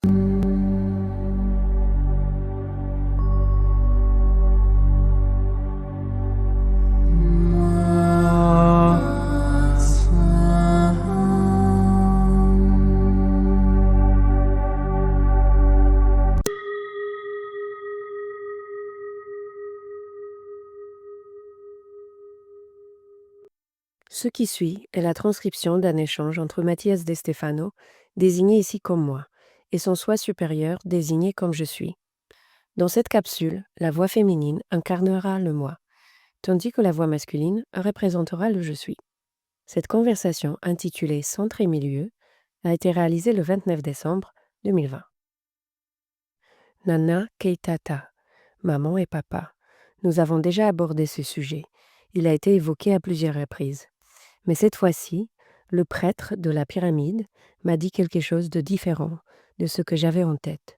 Ce qui suit est la transcription d'un échange entre Mathias De Stefano, désigné ici comme moi, et son soi supérieur, désigné comme je suis. Dans cette capsule, la voix féminine incarnera le moi, tandis que la voix masculine représentera le je suis. Cette conversation, intitulée Centre et milieu, a été réalisée le 29 décembre 2020. Nana Keitata, maman et papa. Nous avons déjà abordé ce sujet. Il a été évoqué à plusieurs reprises. Mais cette fois-ci, le prêtre de la pyramide m'a dit quelque chose de différent de ce que j'avais en tête.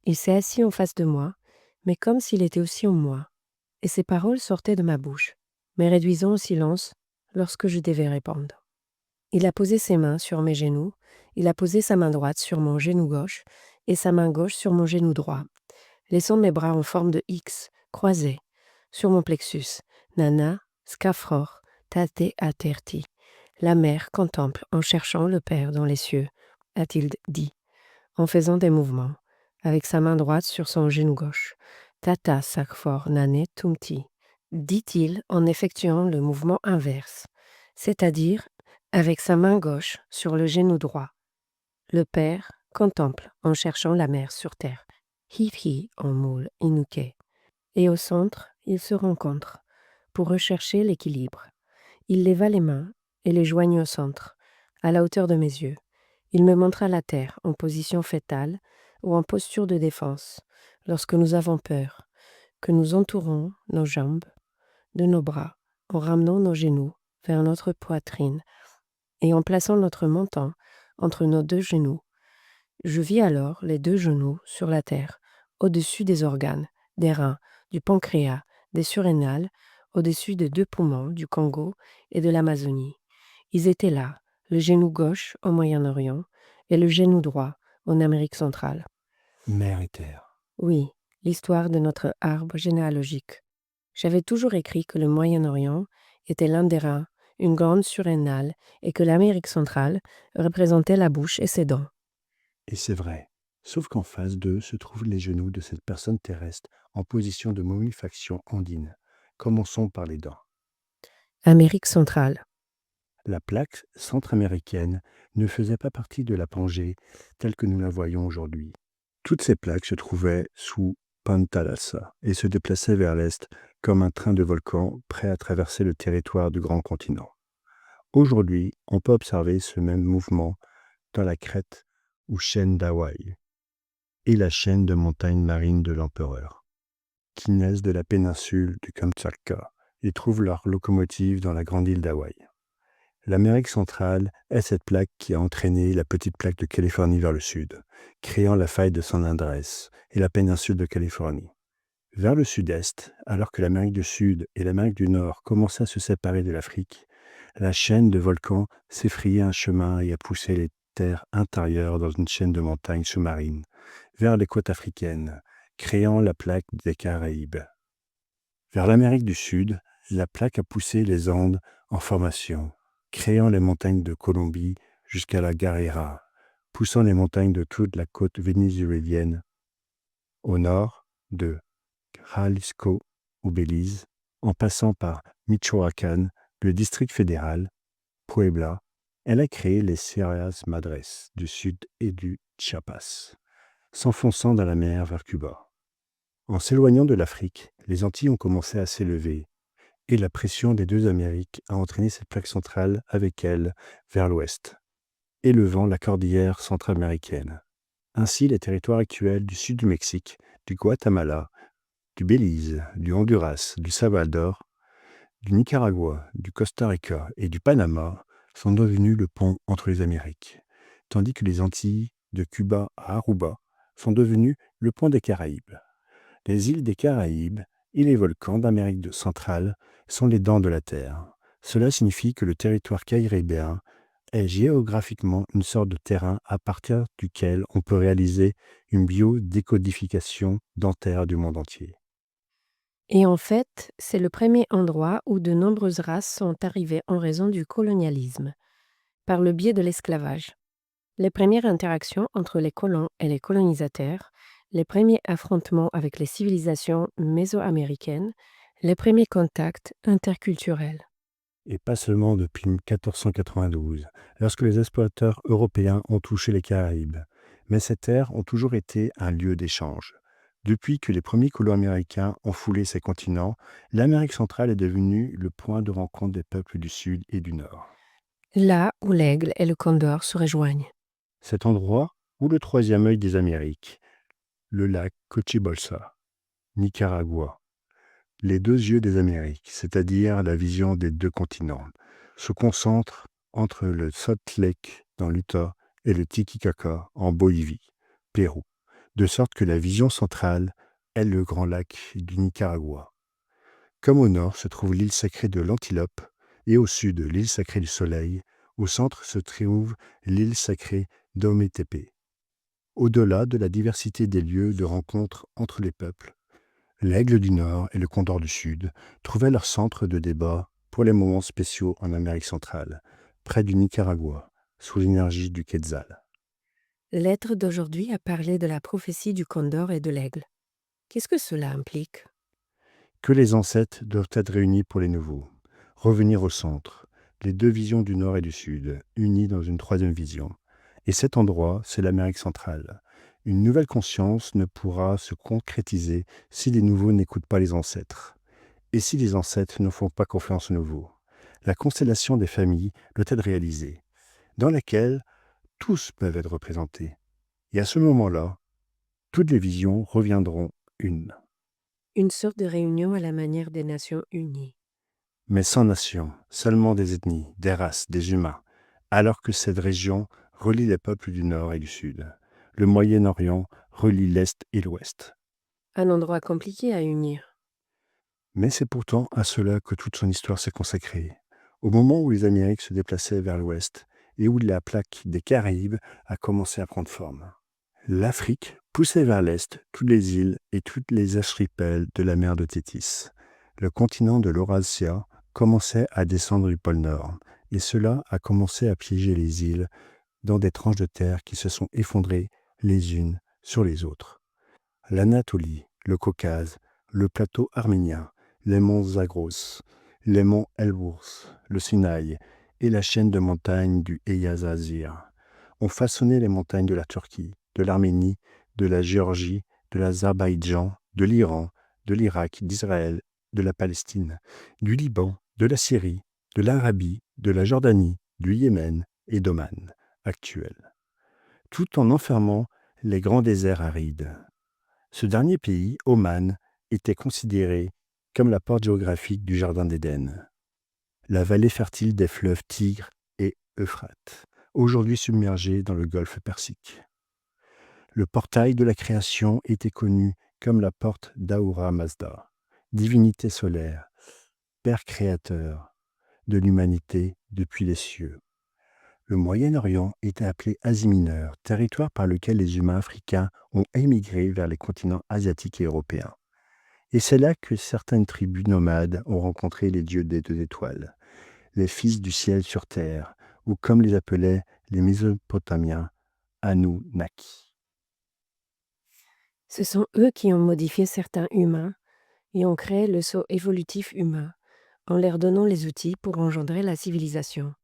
Il s'est assis en face de moi, mais comme s'il était aussi en moi, et ses paroles sortaient de ma bouche, mais réduisant au silence lorsque je devais répondre. Il a posé ses mains sur mes genoux, il a posé sa main droite sur mon genou gauche et sa main gauche sur mon genou droit, laissant mes bras en forme de X, croisés, sur mon plexus. Nana, scaphror, tate aterti. La mère contemple en cherchant le Père dans les cieux, a-t-il dit, en faisant des mouvements, avec sa main droite sur son genou gauche. Tata sakfor nane tumti, dit-il en effectuant le mouvement inverse, c'est-à-dire avec sa main gauche sur le genou droit. Le Père contemple en cherchant la mère sur terre. Hi en moule inuke. Et au centre, ils se rencontrent pour rechercher l'équilibre. Il leva les mains et les joignit au centre, à la hauteur de mes yeux. Il me montra la terre en position fétale ou en posture de défense, lorsque nous avons peur, que nous entourons nos jambes de nos bras, en ramenant nos genoux vers notre poitrine et en plaçant notre menton entre nos deux genoux. Je vis alors les deux genoux sur la terre, au-dessus des organes, des reins, du pancréas, des surrénales, au-dessus des deux poumons du Congo et de l'Amazonie. Ils étaient là, le genou gauche au Moyen-Orient et le genou droit en Amérique centrale. Mère et terre. Oui, l'histoire de notre arbre généalogique. J'avais toujours écrit que le Moyen-Orient était l'un des reins, une glande surrénale, et que l'Amérique centrale représentait la bouche et ses dents. Et c'est vrai, sauf qu'en face d'eux se trouvent les genoux de cette personne terrestre en position de momifaction andine. Commençons par les dents. Amérique centrale. La plaque centra-américaine ne faisait pas partie de la Pangée telle que nous la voyons aujourd'hui. Toutes ces plaques se trouvaient sous Pantalassa et se déplaçaient vers l'est comme un train de volcan prêt à traverser le territoire du grand continent. Aujourd'hui, on peut observer ce même mouvement dans la crête ou chaîne d'Hawaï et la chaîne de montagnes marines de l'Empereur, qui naissent de la péninsule du Kamtchatka et trouvent leur locomotive dans la grande île d'Hawaï. L'Amérique centrale est cette plaque qui a entraîné la petite plaque de Californie vers le sud, créant la faille de San Andrés et la péninsule de Californie. Vers le sud-est, alors que l'Amérique du Sud et l'Amérique du Nord commençaient à se séparer de l'Afrique, la chaîne de volcans s'effrayait un chemin et a poussé les terres intérieures dans une chaîne de montagnes sous-marines, vers les côtes africaines, créant la plaque des Caraïbes. Vers l'Amérique du Sud, la plaque a poussé les Andes en formation, créant les montagnes de Colombie jusqu'à la Guerrera, poussant les montagnes de toute la côte vénézuélienne au nord de Jalisco au Belize, en passant par Michoacán, le district fédéral, Puebla. Elle a créé les Sierras Madres du sud et du Chiapas, s'enfonçant dans la mer vers Cuba. En s'éloignant de l'Afrique, les Antilles ont commencé à s'élever, et la pression des deux Amériques a entraîné cette plaque centrale avec elle vers l'ouest, élevant la cordillère centra-américaine. Ainsi, les territoires actuels du sud du Mexique, du Guatemala, du Belize, du Honduras, du Salvador, du Nicaragua, du Costa Rica et du Panama sont devenus le pont entre les Amériques, tandis que les Antilles, de Cuba à Aruba, sont devenues le pont des Caraïbes. Les îles des Caraïbes et les volcans d'Amérique centrale sont les dents de la Terre. Cela signifie que le territoire caribéen est géographiquement une sorte de terrain à partir duquel on peut réaliser une biodécodification dentaire du monde entier. Et en fait, c'est le premier endroit où de nombreuses races sont arrivées en raison du colonialisme, par le biais de l'esclavage. Les premières interactions entre les colons et les colonisateurs, les premiers affrontements avec les civilisations mésoaméricaines, les premiers contacts interculturels. Et pas seulement depuis 1492, lorsque les explorateurs européens ont touché les Caraïbes, mais ces terres ont toujours été un lieu d'échange. Depuis que les premiers colons américains ont foulé ces continents, l'Amérique centrale est devenue le point de rencontre des peuples du Sud et du Nord. Là où l'aigle et le condor se rejoignent. Cet endroit où le troisième œil des Amériques, le lac Cochibolsa, Nicaragua, les deux yeux des Amériques, c'est-à-dire la vision des deux continents, se concentrent entre le Salt Lake dans l'Utah et le Titicaca en Bolivie, Pérou, de sorte que la vision centrale est le grand lac du Nicaragua. Comme au nord se trouve l'île sacrée de l'Antilope et au sud l'île sacrée du Soleil, au centre se trouve l'île sacrée d'Ometepe. Au-delà de la diversité des lieux de rencontre entre les peuples, l'aigle du Nord et le condor du Sud trouvaient leur centre de débat pour les moments spéciaux en Amérique centrale, près du Nicaragua, sous l'énergie du Quetzal. L'être d'aujourd'hui a parlé de la prophétie du condor et de l'aigle. Qu'est-ce que cela implique? Que les ancêtres doivent être réunis pour les nouveaux, revenir au centre, les deux visions du Nord et du Sud, unies dans une troisième vision. Et cet endroit, c'est l'Amérique centrale. Une nouvelle conscience ne pourra se concrétiser si les nouveaux n'écoutent pas les ancêtres. Et si les ancêtres ne font pas confiance aux nouveaux. La constellation des familles doit être réalisée, dans laquelle tous peuvent être représentés. Et à ce moment-là, toutes les visions reviendront une. Une sorte de réunion à la manière des Nations Unies. Mais sans nation, seulement des ethnies, des races, des humains, alors que cette région relie les peuples du Nord et du Sud. Le Moyen-Orient relie l'Est et l'Ouest. Un endroit compliqué à unir. Mais c'est pourtant à cela que toute son histoire s'est consacrée. Au moment où les Amériques se déplaçaient vers l'Ouest et où la plaque des Caraïbes a commencé à prendre forme. L'Afrique poussait vers l'Est toutes les îles et toutes les archipels de la mer de Tétis. Le continent de l'Eurasia commençait à descendre du pôle Nord, et cela a commencé à piéger les îles dans des tranches de terre qui se sont effondrées les unes sur les autres. L'Anatolie, le Caucase, le plateau arménien, les monts Zagros, les monts Elbourz, le Sinaï et la chaîne de montagnes du Eyazazir ont façonné les montagnes de la Turquie, de l'Arménie, de la Géorgie, de l'Azerbaïdjan, de l'Iran, de l'Irak, d'Israël, de la Palestine, du Liban, de la Syrie, de l'Arabie, de la Jordanie, du Yémen et d'Oman actuel, tout en enfermant les grands déserts arides. Ce dernier pays, Oman, était considéré comme la porte géographique du Jardin d'Éden, la vallée fertile des fleuves Tigre et Euphrate, aujourd'hui submergée dans le golfe Persique. Le portail de la création était connu comme la porte d'Ahura Mazda, divinité solaire, père créateur de l'humanité depuis les cieux. Le Moyen-Orient était appelé Asie mineure, territoire par lequel les humains africains ont émigré vers les continents asiatiques et européens. Et c'est là que certaines tribus nomades ont rencontré les dieux des deux étoiles, les fils du ciel sur terre, ou comme les appelaient les Mésopotamiens, Anunnaki. Ce sont eux qui ont modifié certains humains et ont créé le saut évolutif humain en leur donnant les outils pour engendrer la civilisation.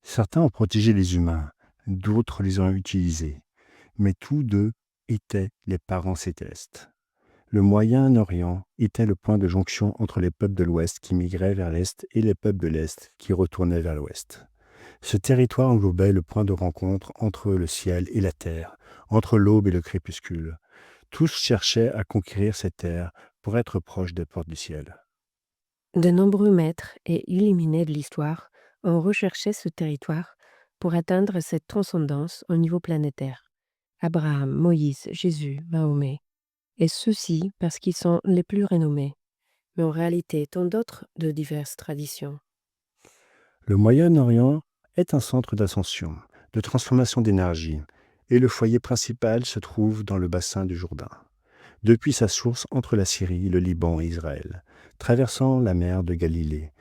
Certains ont protégé les humains, d'autres les ont utilisés, mais tous deux étaient les parents célestes. Le Moyen-Orient était le point de jonction entre les peuples de l'Ouest qui migraient vers l'Est et les peuples de l'Est qui retournaient vers l'Ouest. Ce territoire englobait le point de rencontre entre le ciel et la terre, entre l'aube et le crépuscule. Tous cherchaient à conquérir cette terre pour être proches des portes du ciel. De nombreux maîtres et illuminés de l'histoire ont recherché ce territoire pour atteindre cette transcendance au niveau planétaire. Abraham, Moïse, Jésus, Mahomet. Et ceux-ci parce qu'ils sont les plus renommés, mais en réalité tant d'autres de diverses traditions. Le Moyen-Orient est un centre d'ascension, de transformation d'énergie, et le foyer principal se trouve dans le bassin du Jourdain, depuis sa source entre la Syrie, le Liban et Israël, traversant la mer de Galilée,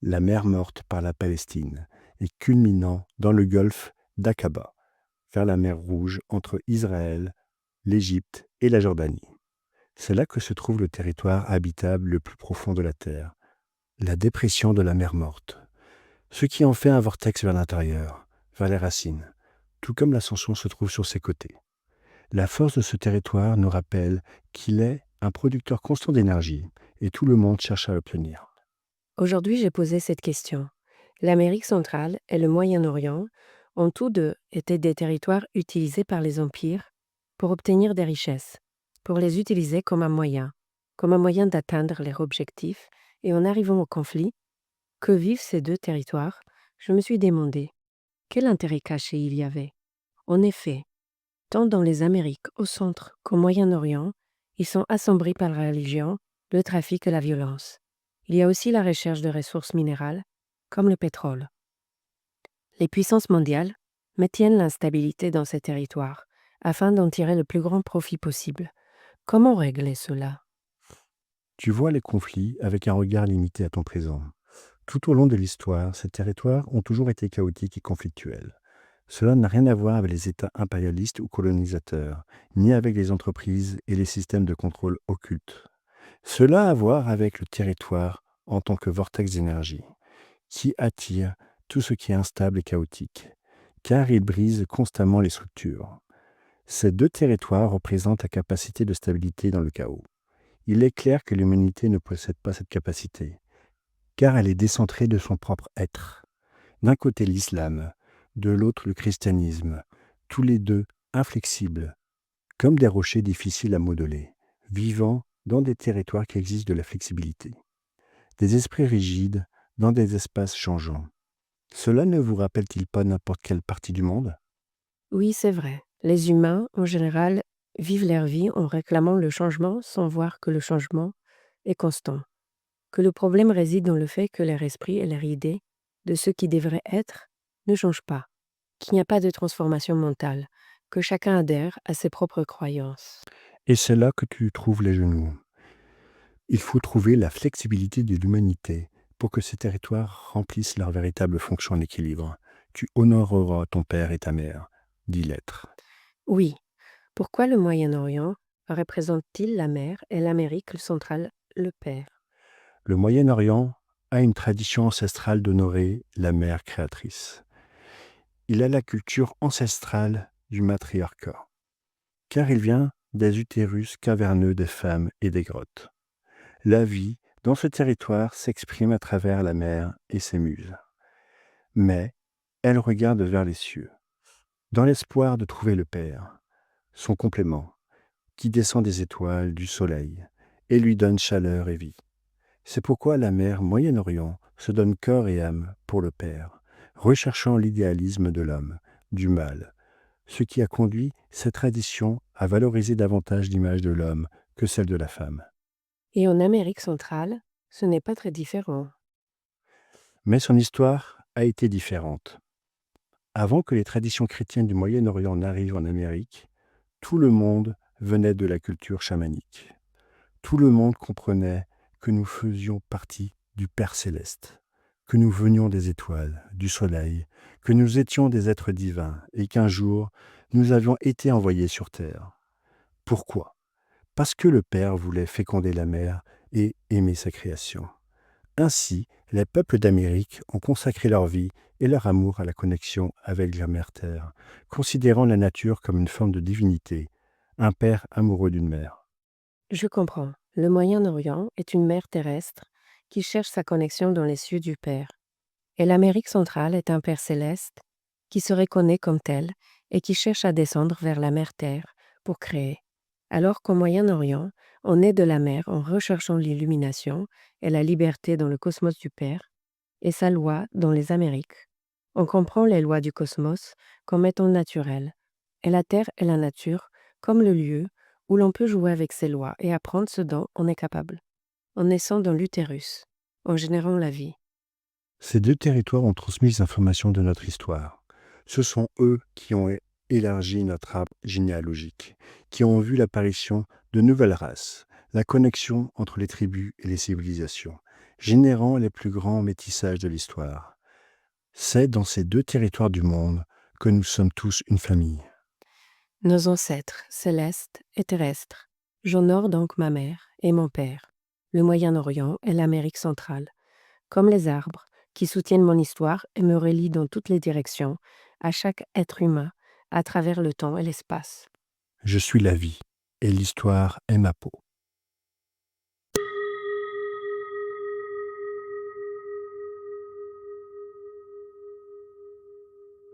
la mer morte par la Palestine, et culminant dans le golfe d'Aqaba, vers la mer Rouge entre Israël, l'Égypte et la Jordanie. C'est là que se trouve le territoire habitable le plus profond de la Terre, la dépression de la mer Morte, ce qui en fait un vortex vers l'intérieur, vers les racines, tout comme l'ascension se trouve sur ses côtés. La force de ce territoire nous rappelle qu'il est un producteur constant d'énergie et tout le monde cherche à l'obtenir. Aujourd'hui, j'ai posé cette question. L'Amérique centrale et le Moyen-Orient ont tous deux été des territoires utilisés par les empires pour obtenir des richesses, pour les utiliser comme un moyen d'atteindre leurs objectifs, et en arrivant au conflit, que vivent ces deux territoires, je me suis demandé quel intérêt caché il y avait. En effet, tant dans les Amériques au centre qu'au Moyen-Orient, ils sont assombris par la religion, le trafic et la violence. Il y a aussi la recherche de ressources minérales, comme le pétrole. Les puissances mondiales maintiennent l'instabilité dans ces territoires, afin d'en tirer le plus grand profit possible. Comment régler cela? Tu vois les conflits avec un regard limité à ton présent. Tout au long de l'histoire, ces territoires ont toujours été chaotiques et conflictuels. Cela n'a rien à voir avec les États impérialistes ou colonisateurs, ni avec les entreprises et les systèmes de contrôle occultes. Cela a à voir avec le territoire en tant que vortex d'énergie, qui attire tout ce qui est instable et chaotique, car il brise constamment les structures. Ces deux territoires représentent la capacité de stabilité dans le chaos. Il est clair que l'humanité ne possède pas cette capacité, car elle est décentrée de son propre être. D'un côté l'islam, de l'autre le christianisme, tous les deux inflexibles, comme des rochers difficiles à modeler, vivant dans des territoires qui exigent de la flexibilité. Des esprits rigides dans des espaces changeants. Cela ne vous rappelle-t-il pas n'importe quelle partie du monde? Oui, c'est vrai. Les humains, en général, vivent leur vie en réclamant le changement sans voir que le changement est constant, que le problème réside dans le fait que leur esprit et leur idée de ce qui devrait être ne changent pas, qu'il n'y a pas de transformation mentale, que chacun adhère à ses propres croyances. Et c'est là que tu trouves les genoux. Il faut trouver la flexibilité de l'humanité pour que ces territoires remplissent leur véritable fonction en équilibre. Tu honoreras ton père et ta mère, dit l'être. Oui, pourquoi le Moyen-Orient représente-t-il la mer et l'Amérique centrale le père? Le Moyen-Orient a une tradition ancestrale d'honorer la mère créatrice. Il a la culture ancestrale du matriarcat, car il vient des utérus caverneux des femmes et des grottes. La vie dans ce territoire s'exprime à travers la mer et ses muses. Mais elle regarde vers les cieux, dans l'espoir de trouver le Père, son complément, qui descend des étoiles, du soleil, et lui donne chaleur et vie. C'est pourquoi la mère Moyen-Orient se donne corps et âme pour le Père, recherchant l'idéalisme de l'homme, du mal, ce qui a conduit cette tradition à valoriser davantage l'image de l'homme que celle de la femme. Et en Amérique centrale, ce n'est pas très différent. Mais son histoire a été différente. Avant que les traditions chrétiennes du Moyen-Orient n'arrivent en Amérique, tout le monde venait de la culture chamanique. Tout le monde comprenait que nous faisions partie du Père céleste, que nous venions des étoiles, du soleil, que nous étions des êtres divins et qu'un jour, nous avions été envoyés sur Terre. Pourquoi? Parce que le Père voulait féconder la mer et aimer sa création. Ainsi, les peuples d'Amérique ont consacré leur vie et leur amour à la connexion avec la mère Terre, considérant la nature comme une forme de divinité, un père amoureux d'une mère. Je comprends. Le Moyen-Orient est une mer terrestre qui cherche sa connexion dans les cieux du Père. Et l'Amérique centrale est un Père céleste qui se reconnaît comme tel et qui cherche à descendre vers la mer Terre pour créer. Alors qu'au Moyen-Orient, on est de la mer en recherchant l'illumination et la liberté dans le cosmos du Père et sa loi dans les Amériques. On comprend les lois du cosmos comme étant naturelles, et la Terre et la nature comme le lieu où l'on peut jouer avec ses lois et apprendre ce dont on est capable, en naissant dans l'utérus, en générant la vie. Ces deux territoires ont transmis les informations de notre histoire. Ce sont eux qui ont élargi notre arbre généalogique, qui ont vu l'apparition de nouvelles races, la connexion entre les tribus et les civilisations, générant les plus grands métissages de l'histoire. C'est dans ces deux territoires du monde que nous sommes tous une famille. Nos ancêtres, célestes et terrestres. J'honore donc ma mère et mon père, le Moyen-Orient et l'Amérique centrale, comme les arbres qui soutiennent mon histoire et me relient dans toutes les directions, à chaque être humain, à travers le temps et l'espace. Je suis la vie, et l'histoire est ma peau.